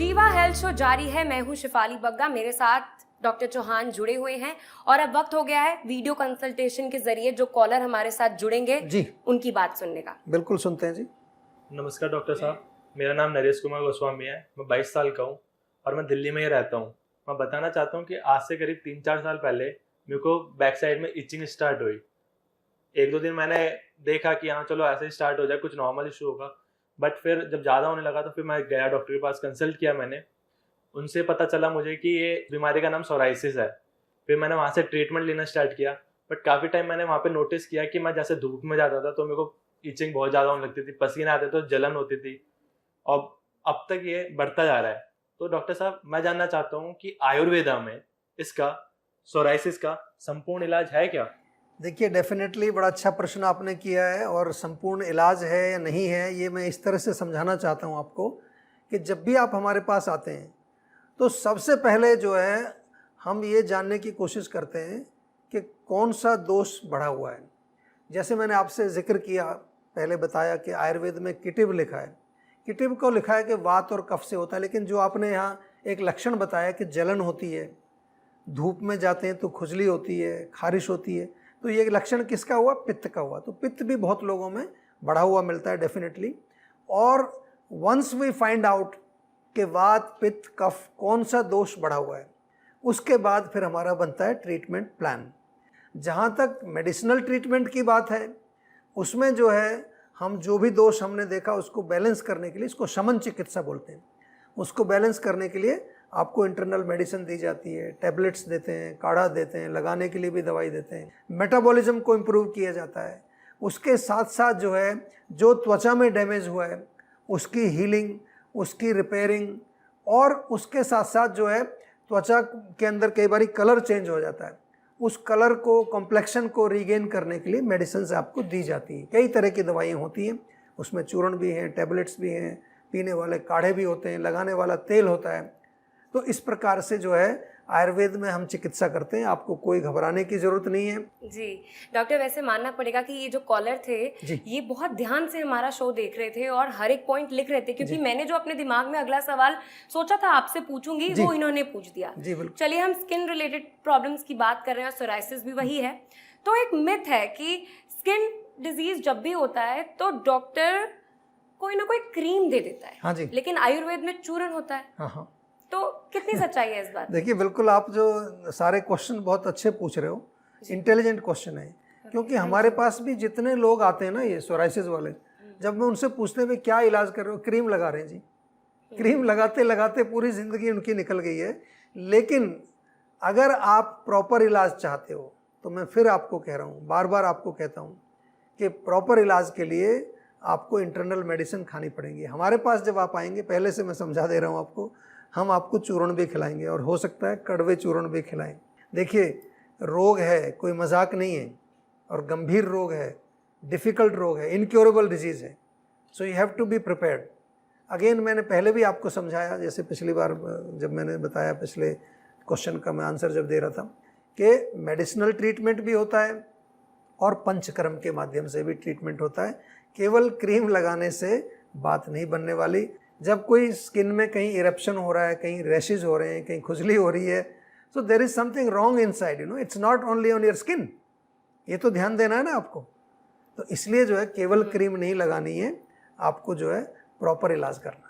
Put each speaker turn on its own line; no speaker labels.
जीवा health show जारी है। मैं हूं शिफाली बग्गा, मेरे साथ डॉक्टर चौहान जुड़े हुए हैं और अब वक्त हो गया है वीडियो कंसल्टेशन के जरिए जो कॉलर हमारे साथ जुड़ेंगे
जी
उनकी बात सुनने का।
बिल्कुल सुनते हैं जी।
नमस्कार डॉक्टर साहब, मेरा नाम नरेश कुमार गोस्वामी है। मैं 22 साल का हूँ और मैं दिल्ली में ही रहता हूँ। मैं बताना चाहता हूँ कि आज से करीब 3-4 साल पहले मेरे को बैक साइड में इचिंग स्टार्ट हुई। 1-2 दिन मैंने देखा कि हाँ चलो ऐसे ही स्टार्ट हो जाए, कुछ नॉर्मल इशू होगा, बट फिर जब ज़्यादा होने लगा तो फिर मैं गया डॉक्टर के पास, कंसल्ट किया मैंने। उनसे पता चला मुझे कि ये बीमारी का नाम सोराइसिस है। फिर मैंने वहाँ से ट्रीटमेंट लेना स्टार्ट किया, बट काफ़ी टाइम मैंने वहाँ पे नोटिस किया कि मैं जैसे धूप में जाता था तो मेरे को इचिंग बहुत ज़्यादा होने लगती थी, पसीने आते तो जलन होती थी, और अब तक ये बढ़ता जा रहा है। तो डॉक्टर साहब, मैं जानना चाहता हूँ कि आयुर्वेदा में इसका सोराइसिस का संपूर्ण इलाज है क्या?
देखिए, डेफिनेटली बड़ा अच्छा प्रश्न आपने किया है, और संपूर्ण इलाज है या नहीं है ये मैं इस तरह से समझाना चाहता हूँ आपको कि जब भी आप हमारे पास आते हैं तो सबसे पहले जो है हम ये जानने की कोशिश करते हैं कि कौन सा दोष बढ़ा हुआ है। जैसे मैंने आपसे जिक्र किया, पहले बताया कि आयुर्वेद में किटिव लिखा है। किटिव को लिखा है कि वात और कफ से होता है, लेकिन जो आपने यहाँ एक लक्षण बताया कि जलन होती है, धूप में जाते हैं तो खुजली होती है, खारिश होती है, तो ये लक्षण किसका हुआ? पित्त का हुआ। तो पित्त भी बहुत लोगों में बढ़ा हुआ मिलता है डेफिनेटली। और वंस वी फाइंड आउट कि वात पित्त कफ कौन सा दोष बढ़ा हुआ है, उसके बाद फिर हमारा बनता है ट्रीटमेंट प्लान। जहाँ तक मेडिसिनल ट्रीटमेंट की बात है, उसमें जो है हम जो भी दोष हमने देखा उसको बैलेंस करने के लिए, इसको शमन चिकित्सा बोलते हैं, उसको बैलेंस करने के लिए आपको इंटरनल मेडिसिन दी जाती है, टैबलेट्स देते हैं, काढ़ा देते हैं, लगाने के लिए भी दवाई देते हैं, मेटाबॉलिज्म को इम्प्रूव किया जाता है। उसके साथ साथ जो है जो त्वचा में डैमेज हुआ है उसकी हीलिंग, उसकी रिपेयरिंग, और उसके साथ साथ जो है त्वचा के अंदर कई बार कलर चेंज हो जाता है, उस कलर को, कॉम्प्लेक्शन को रीगेन करने के लिए मेडिसिन आपको दी जाती हैं। कई तरह की दवाइयाँ होती हैं, उसमें चूर्ण भी हैं, टैबलेट्स भी हैं, पीने वाले काढ़े भी होते हैं, लगाने वाला तेल होता है। तो इस प्रकार से जो है आयुर्वेद में हम चिकित्सा करते हैं, आपको कोई घबराने की जरूरत नहीं है।
जी डॉक्टर, वैसे मानना पड़ेगा कि ये जो कॉलर थे ये बहुत ध्यान से हमारा शो देख रहे थे और हर एक पॉइंट लिख रहे थे, क्योंकि मैंने जो अपने दिमाग में अगला सवाल सोचा था आपसे पूछूंगी वो इन्होंने पूछ दिया। चलिए, हम स्किन रिलेटेड प्रॉब्लम्स की बात कर रहे हैं और सोराइसिस भी वही है। तो एक मिथ है कि स्किन डिजीज जब भी होता है तो डॉक्टर कोई ना कोई क्रीम दे देता है।
हाँ जी।
लेकिन आयुर्वेद में चूर्ण होता है।
हाँ।
तो कितनी सच्चाई है इस बात?
देखिए, बिल्कुल आप जो सारे क्वेश्चन बहुत अच्छे पूछ रहे हो, इंटेलिजेंट क्वेश्चन है, क्योंकि हमारे पास भी जितने लोग आते हैं ना ये सोराइसिस वाले, जब मैं उनसे पूछते हैं क्या इलाज कर रहे हो, क्रीम लगा रहे हैं जी। क्रीम लगाते लगाते पूरी ज़िंदगी उनकी निकल गई है। लेकिन अगर आप प्रॉपर इलाज चाहते हो तो मैं फिर आपको कह रहा हूँ, बार बार आपको कहता हूँ कि प्रॉपर इलाज के लिए आपको इंटरनल मेडिसिन खानी पड़ेगी। हमारे पास जब आप आएंगे, पहले से मैं समझा दे रहा हूँ आपको, हम आपको चूर्ण भी खिलाएंगे और हो सकता है कड़वे चूर्ण भी खिलाएं। देखिए, रोग है, कोई मजाक नहीं है, और गंभीर रोग है, डिफ़िकल्ट रोग है, इनक्योरेबल डिजीज़ है। So you have to be prepared. Again, मैंने पहले भी आपको समझाया, जैसे पिछली बार जब मैंने बताया, पिछले क्वेश्चन का मैं आंसर जब दे रहा था, कि मेडिसिनल ट्रीटमेंट भी होता है और पंचकर्म के माध्यम से भी ट्रीटमेंट होता है। केवल क्रीम लगाने से बात नहीं बनने वाली। जब कोई स्किन में कहीं इरप्शन हो रहा है, कहीं रैशेज हो रहे हैं, कहीं खुजली हो रही है, so there is something wrong inside, it's not only on your skin. ये तो ध्यान देना है ना आपको। तो इसलिए जो है केवल क्रीम नहीं लगानी है, आपको जो है प्रॉपर इलाज करना है।